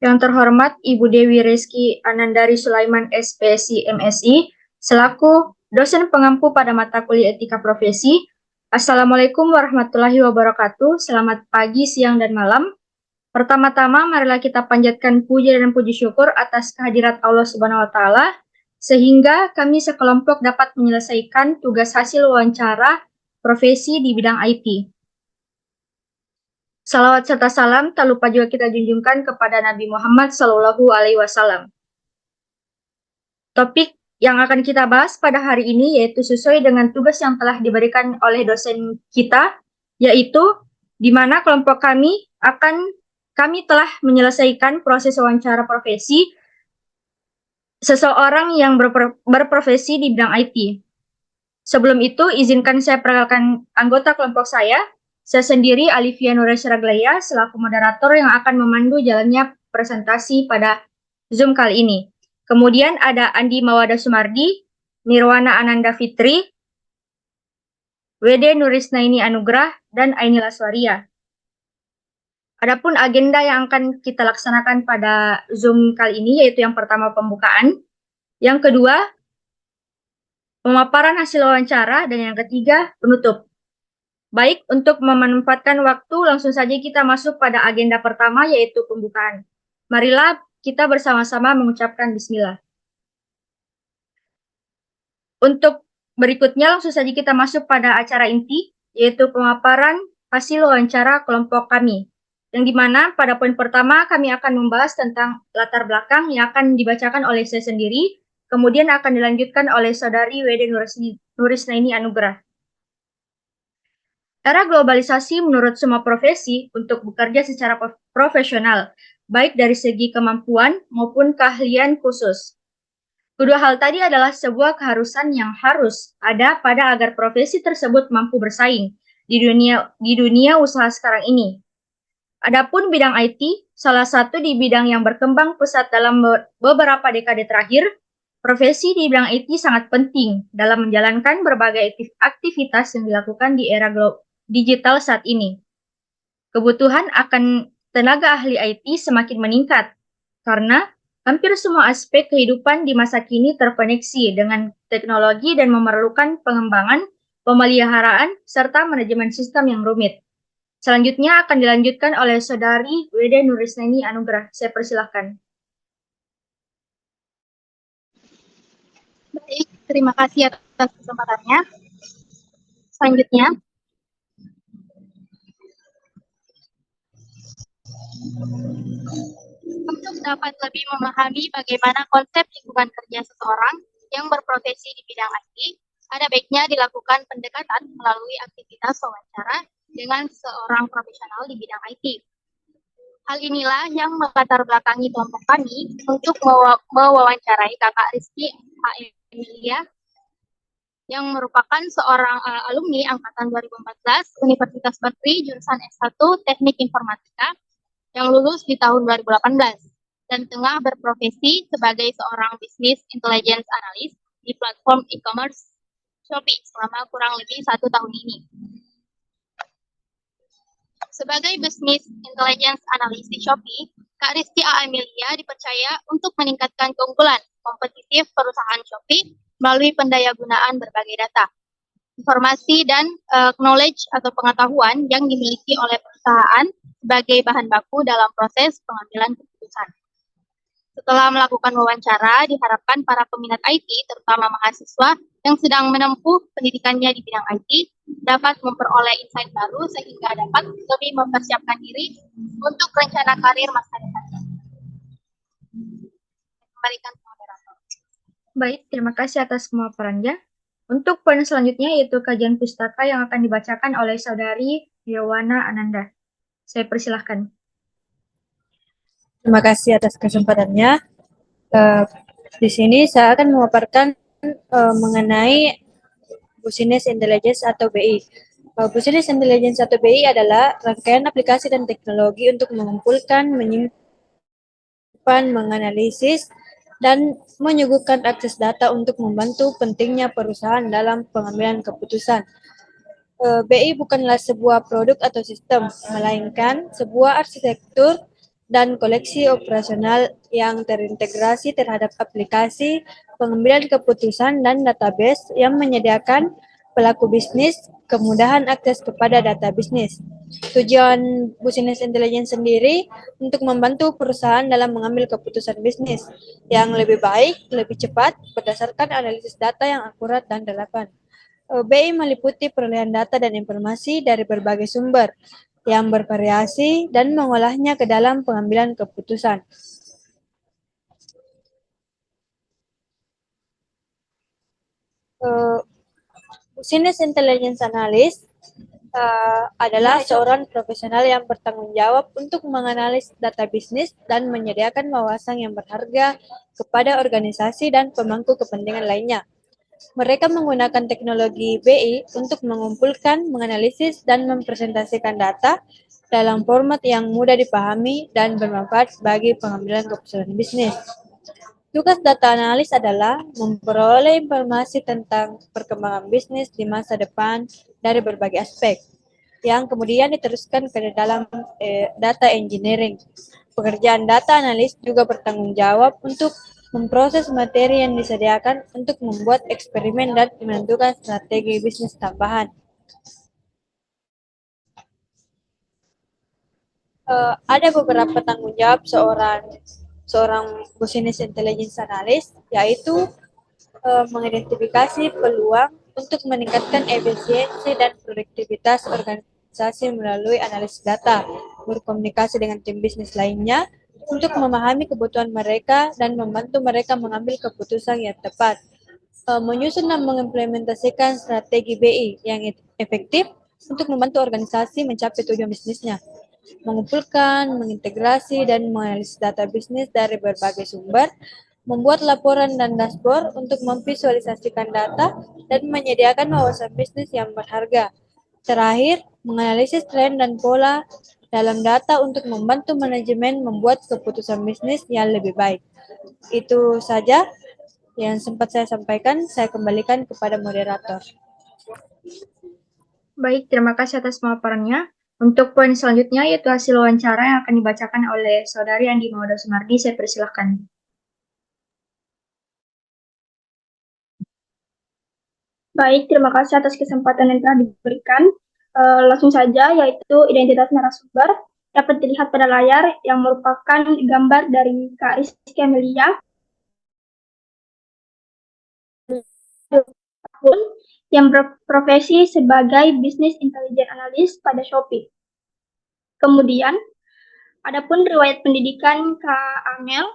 Yang terhormat Ibu Dewi Reski Anandari Sulaiman SPSI MSI, selaku dosen pengampu pada mata kuliah etika profesi. Assalamualaikum warahmatullahi wabarakatuh. Selamat pagi, siang, dan malam. Pertama-tama, marilah kita panjatkan puja dan puji syukur atas kehadirat Allah Subhanahu wa Ta'ala, sehingga kami sekelompok dapat menyelesaikan tugas hasil wawancara profesi di bidang IT. Salawat serta salam tak lupa juga kita junjungkan kepada Nabi Muhammad SAW. Topik yang akan kita bahas pada hari ini yaitu sesuai dengan tugas yang telah diberikan oleh dosen kita, yaitu di mana kelompok kami telah menyelesaikan proses wawancara profesi seseorang yang berprofesi di bidang IT. Sebelum itu, izinkan saya perkenalkan anggota kelompok saya. Saya sendiri, Alivia Nuresya Raglaya, selaku moderator yang akan memandu jalannya presentasi pada Zoom kali ini. Kemudian ada Andi Mawada Sumardi, Nirwana Ananda Fitri, WD Nurisnaini Anugrah, dan Aini Laswaria. Adapun agenda yang akan kita laksanakan pada Zoom kali ini yaitu yang pertama pembukaan, yang kedua pemaparan hasil wawancara, dan yang ketiga penutup. Baik, untuk memanfaatkan waktu, langsung saja kita masuk pada agenda pertama, yaitu pembukaan. Marilah kita bersama-sama mengucapkan bismillah. Untuk berikutnya, langsung saja kita masuk pada acara inti, yaitu pemaparan hasil wawancara kelompok kami. Yang dimana pada poin pertama, kami akan membahas tentang latar belakang yang akan dibacakan oleh saya sendiri, kemudian akan dilanjutkan oleh Saudari WD Nurisnaini Anugrah. Era globalisasi menurut semua profesi untuk bekerja secara profesional, baik dari segi kemampuan maupun keahlian khusus. Kedua hal tadi adalah sebuah keharusan yang harus ada pada agar profesi tersebut mampu bersaing di dunia usaha sekarang ini. Adapun bidang IT, salah satu di bidang yang berkembang pesat dalam beberapa dekade terakhir, profesi di bidang IT sangat penting dalam menjalankan berbagai aktivitas yang dilakukan di era digital saat ini. Kebutuhan akan tenaga ahli IT semakin meningkat karena hampir semua aspek kehidupan di masa kini terkoneksi dengan teknologi dan memerlukan pengembangan, pemeliharaan, serta manajemen sistem yang rumit. Selanjutnya akan dilanjutkan oleh Saudari WD Nurisnaini Anugrah. Saya persilahkan. Baik, terima kasih atas kesempatannya. Selanjutnya, untuk dapat lebih memahami bagaimana konsep lingkungan kerja seseorang yang berprofesi di bidang IT, ada baiknya dilakukan pendekatan melalui aktivitas wawancara dengan seorang profesional di bidang IT. Hal inilah yang melatar belakangi kelompok kami untuk mewawancarai Kakak Rizky Emilia yang merupakan seorang alumni angkatan 2014 Universitas Berkeley jurusan S1 Teknik Informatika yang lulus di tahun 2018 dan tengah berprofesi sebagai seorang bisnis intelligence analyst di platform e-commerce Shopee selama kurang lebih 1 tahun ini. Sebagai bisnis intelligence analyst di Shopee, Kak Rizky Emilia dipercaya untuk meningkatkan keunggulan kompetitif perusahaan Shopee melalui pendayagunaan berbagai data, informasi, dan knowledge atau pengetahuan yang dimiliki oleh perusahaan sebagai bahan baku dalam proses pengambilan keputusan. Setelah melakukan wawancara, diharapkan para peminat IT, terutama mahasiswa yang sedang menempuh pendidikannya di bidang IT, dapat memperoleh insight baru sehingga dapat lebih mempersiapkan diri untuk rencana karir masa depan. Kembalikan ke moderator. Baik, terima kasih atas pemaparannya. Untuk poin selanjutnya yaitu kajian pustaka yang akan dibacakan oleh Saudari Nirwana Ananda. Saya persilahkan. Terima kasih atas kesempatannya. Di sini saya akan memaparkan mengenai Business Intelligence atau BI. Business Intelligence atau BI adalah rangkaian aplikasi dan teknologi untuk mengumpulkan, menyimpan, menganalisis, dan menyuguhkan akses data untuk membantu pentingnya perusahaan dalam pengambilan keputusan. BI bukanlah sebuah produk atau sistem, melainkan sebuah arsitektur dan koleksi operasional yang terintegrasi terhadap aplikasi, pengambilan keputusan, dan database yang menyediakan pelaku bisnis kemudahan akses kepada data bisnis. Tujuan Business Intelligence sendiri untuk membantu perusahaan dalam mengambil keputusan bisnis yang lebih baik, lebih cepat, berdasarkan analisis data yang akurat dan relevan. BI meliputi perolehan data dan informasi dari berbagai sumber yang bervariasi dan mengolahnya ke dalam pengambilan keputusan. Business Intelligence Analyst adalah seorang profesional yang bertanggung jawab untuk menganalisis data bisnis dan menyediakan wawasan yang berharga kepada organisasi dan pemangku kepentingan lainnya. Mereka menggunakan teknologi BI untuk mengumpulkan, menganalisis, dan mempresentasikan data dalam format yang mudah dipahami dan bermanfaat bagi pengambilan keputusan bisnis. Tugas data analis adalah memperoleh informasi tentang perkembangan bisnis di masa depan dari berbagai aspek, yang kemudian diteruskan ke dalam data engineering. Pekerjaan data analis juga bertanggung jawab untuk memproses materi yang disediakan untuk membuat eksperimen dan menentukan strategi bisnis tambahan. Ada beberapa tanggung jawab seorang business intelligence analyst, yaitu mengidentifikasi peluang untuk meningkatkan efisiensi dan produktivitas organisasi melalui analisis data, berkomunikasi dengan tim bisnis lainnya untuk memahami kebutuhan mereka dan membantu mereka mengambil keputusan yang tepat, menyusun dan mengimplementasikan strategi BI yang efektif untuk membantu organisasi mencapai tujuan bisnisnya, mengumpulkan, mengintegrasi, dan menganalisis data bisnis dari berbagai sumber, membuat laporan dan dashboard untuk memvisualisasikan data, dan menyediakan wawasan bisnis yang berharga. Terakhir, menganalisis tren dan pola dalam data untuk membantu manajemen membuat keputusan bisnis yang lebih baik. Itu saja yang sempat saya sampaikan. Saya kembalikan kepada moderator. Baik, terima kasih atas pemaparannya. Untuk poin selanjutnya yaitu hasil wawancara yang akan dibacakan oleh Saudari Andi Mauda Sumardi. Saya persilahkan. Baik, terima kasih atas kesempatan yang telah diberikan. Langsung saja, yaitu identitas narasumber dapat dilihat pada layar yang merupakan gambar dari Kak Rizky Amelia yang berprofesi sebagai Business Intelligence Analyst pada Shopee. Kemudian, adapun riwayat pendidikan Kak Amel,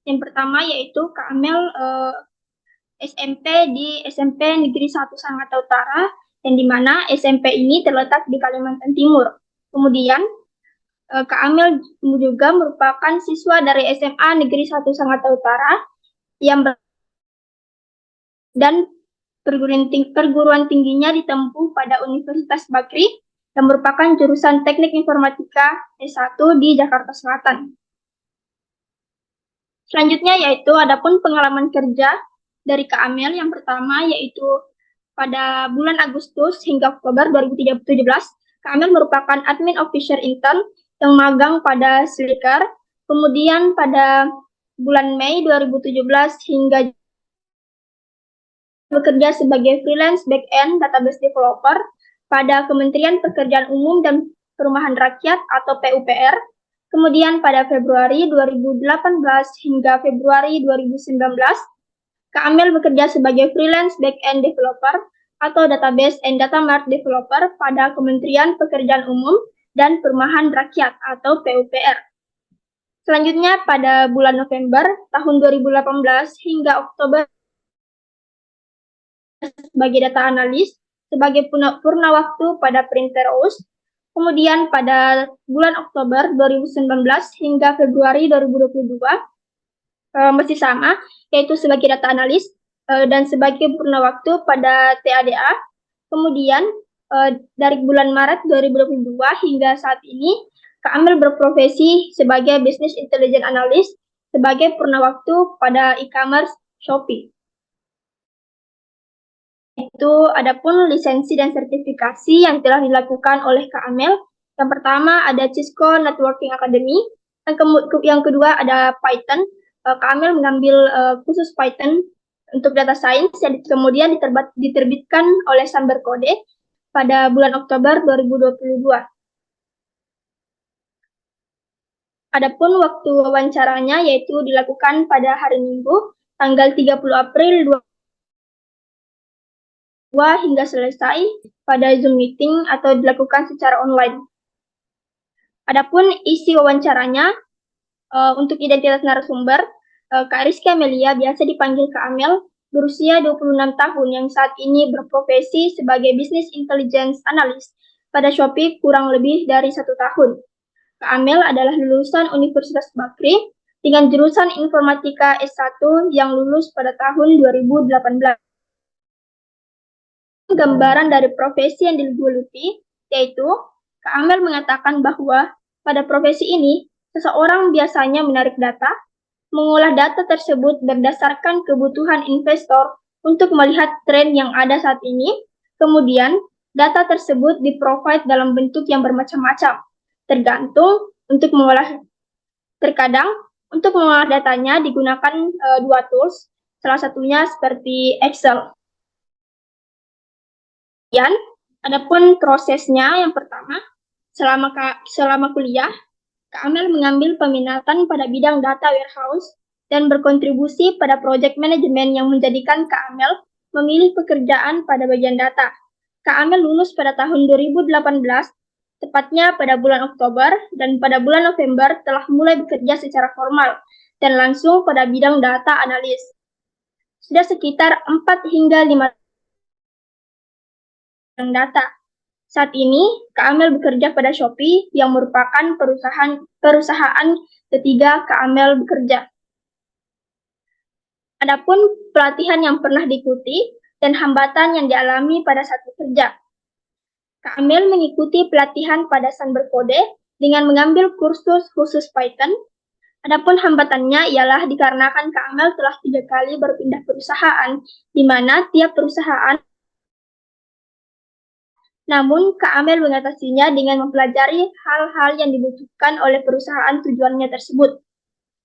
yang pertama yaitu Kak Amel SMP di SMP Negeri 1 Sangatta Utara, yang dimana SMP ini terletak di Kalimantan Timur. Kemudian, Kak Amel juga merupakan siswa dari SMA Negeri 1 Sangatta Utara yang dan perguruan tingginya ditempuh pada Universitas Bakri yang merupakan jurusan Teknik Informatika S1 di Jakarta Selatan. Selanjutnya yaitu adapun pengalaman kerja dari Kak Amel, yang pertama yaitu pada bulan Agustus hingga Oktober 2017, Kak Amel merupakan admin officer intern yang magang pada Slicker. Kemudian pada bulan Mei 2017 hingga bekerja sebagai freelance back-end database developer pada Kementerian Pekerjaan Umum dan Perumahan Rakyat atau PUPR. Kemudian pada Februari 2018 hingga Februari 2019, Kak Amel bekerja sebagai freelance back-end developer atau database and data mart developer pada Kementerian Pekerjaan Umum dan Perumahan Rakyat atau PUPR. Selanjutnya pada bulan November tahun 2018 hingga Oktober sebagai data analis sebagai purna waktu pada Printer House. Kemudian pada bulan Oktober 2019 hingga Februari 2022 masih sama, yaitu sebagai data analis dan sebagai purna waktu pada TADA. Kemudian dari bulan Maret 2022 hingga saat ini, Kak Amel berprofesi sebagai Business Intelligence Analyst sebagai purna waktu pada e-commerce Shopee. Itu adapun lisensi dan sertifikasi yang telah dilakukan oleh Kak Amel. Yang pertama ada Cisco Networking Academy, Yang kedua ada Python. Kak Amel mengambil khusus Python untuk data science yang kemudian diterbitkan oleh Samber Kode pada bulan Oktober 2022. Adapun waktu wawancaranya yaitu dilakukan pada hari Minggu tanggal 30 April 2022 hingga selesai pada Zoom meeting atau dilakukan secara online. Adapun isi wawancaranya untuk identitas narasumber, Kak Rizky Amelia, biasa dipanggil Kak Amel, berusia 26 tahun yang saat ini berprofesi sebagai Business Intelligence Analyst pada Shopee kurang lebih dari 1 tahun. Kak Amel adalah lulusan Universitas Bakri dengan jurusan Informatika S1 yang lulus pada tahun 2018. Gambaran dari profesi yang digeluti, yaitu Kak Amel mengatakan bahwa pada profesi ini, seseorang biasanya menarik data, mengolah data tersebut berdasarkan kebutuhan investor untuk melihat tren yang ada saat ini, kemudian data tersebut di-provide dalam bentuk yang bermacam-macam, terkadang untuk mengolah datanya digunakan 2 tools, salah satunya seperti Excel. Kemudian, adapun prosesnya yang pertama, selama kuliah, Kak Amel mengambil peminatan pada bidang data warehouse dan berkontribusi pada project manajemen yang menjadikan Kak Amel memilih pekerjaan pada bagian data. Kak Amel lulus pada tahun 2018, tepatnya pada bulan Oktober, dan pada bulan November telah mulai bekerja secara formal dan langsung pada bidang data analis. Sudah sekitar 4 hingga 5 data. Saat ini, Kak Amel bekerja pada Shopee yang merupakan perusahaan ketiga Kak Amel bekerja. Adapun pelatihan yang pernah diikuti dan hambatan yang dialami pada saat bekerja. Kak Amel mengikuti pelatihan pada Samber Kode dengan mengambil kursus khusus Python. Adapun hambatannya ialah dikarenakan Kak Amel telah 3 kali berpindah perusahaan, di mana tiap perusahaan. Namun, Kak Amel mengatasinya dengan mempelajari hal-hal yang dibutuhkan oleh perusahaan tujuannya tersebut,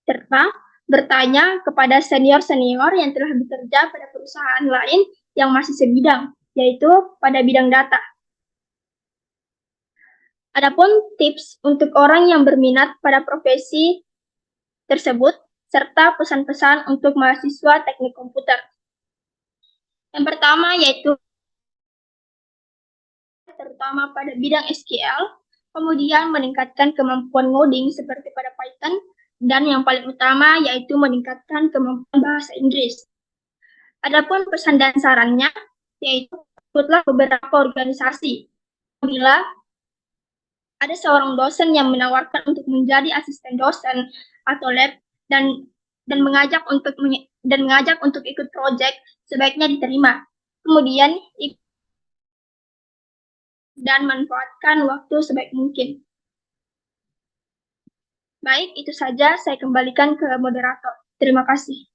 serta bertanya kepada senior-senior yang telah bekerja pada perusahaan lain yang masih sebidang, yaitu pada bidang data. Adapun tips untuk orang yang berminat pada profesi tersebut, serta pesan-pesan untuk mahasiswa teknik komputer. Yang pertama yaitu terutama pada bidang SQL, kemudian meningkatkan kemampuan ngoding seperti pada Python, dan yang paling utama yaitu meningkatkan kemampuan bahasa Inggris. Adapun pesan dan sarannya, yaitu ikutlah beberapa organisasi. Bila ada seorang dosen yang menawarkan untuk menjadi asisten dosen atau lab dan mengajak untuk ikut proyek, sebaiknya diterima. Kemudian dan manfaatkan waktu sebaik mungkin. Baik, itu saja saya kembalikan ke moderator. Terima kasih.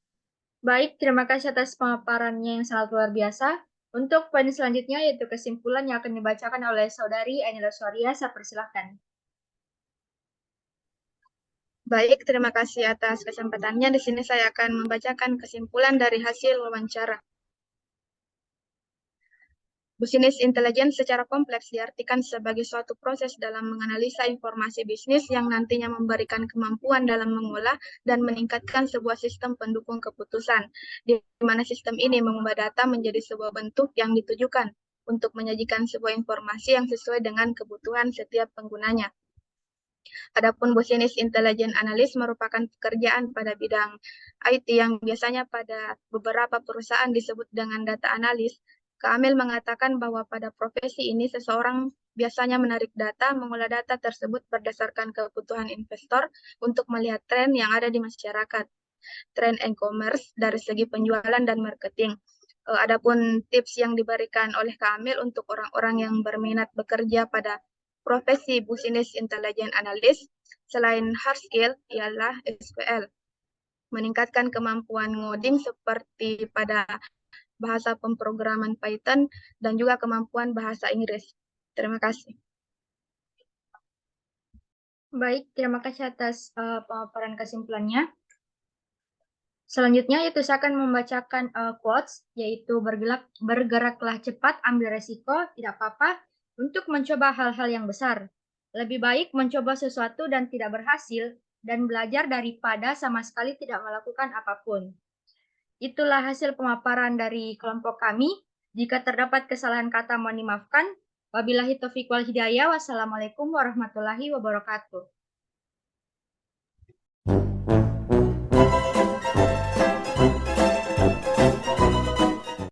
Baik, terima kasih atas pemaparannya yang sangat luar biasa. Untuk poin selanjutnya yaitu kesimpulan yang akan dibacakan oleh Saudari Anila Soria, saya persilahkan. Baik, terima kasih atas kesempatannya. Di sini saya akan membacakan kesimpulan dari hasil wawancara. Business intelligence secara kompleks diartikan sebagai suatu proses dalam menganalisa informasi bisnis yang nantinya memberikan kemampuan dalam mengolah dan meningkatkan sebuah sistem pendukung keputusan, di mana sistem ini mengubah data menjadi sebuah bentuk yang ditujukan untuk menyajikan sebuah informasi yang sesuai dengan kebutuhan setiap penggunanya. Adapun business intelligence analyst merupakan pekerjaan pada bidang IT yang biasanya pada beberapa perusahaan disebut dengan data analis. Kak Amel mengatakan bahwa pada profesi ini seseorang biasanya menarik data, mengolah data tersebut berdasarkan kebutuhan investor untuk melihat tren yang ada di masyarakat, tren e-commerce dari segi penjualan dan marketing. Adapun tips yang diberikan oleh Kak Amel untuk orang-orang yang berminat bekerja pada profesi Business Intelligence Analyst, selain hard skill, ialah SQL. Meningkatkan kemampuan ngoding seperti pada bahasa pemrograman Python, dan juga kemampuan bahasa Inggris. Terima kasih. Baik, terima kasih atas pemaparan kesimpulannya. Selanjutnya itu saya akan membacakan quotes, yaitu bergeraklah cepat, ambil resiko, tidak apa-apa, untuk mencoba hal-hal yang besar. Lebih baik mencoba sesuatu dan tidak berhasil, dan belajar daripada sama sekali tidak melakukan apapun. Itulah hasil pemaparan dari kelompok kami. Jika terdapat kesalahan kata mohon dimaafkan. Wabillahi taufiq wal hidayah. Wassalamualaikum warahmatullahi wabarakatuh.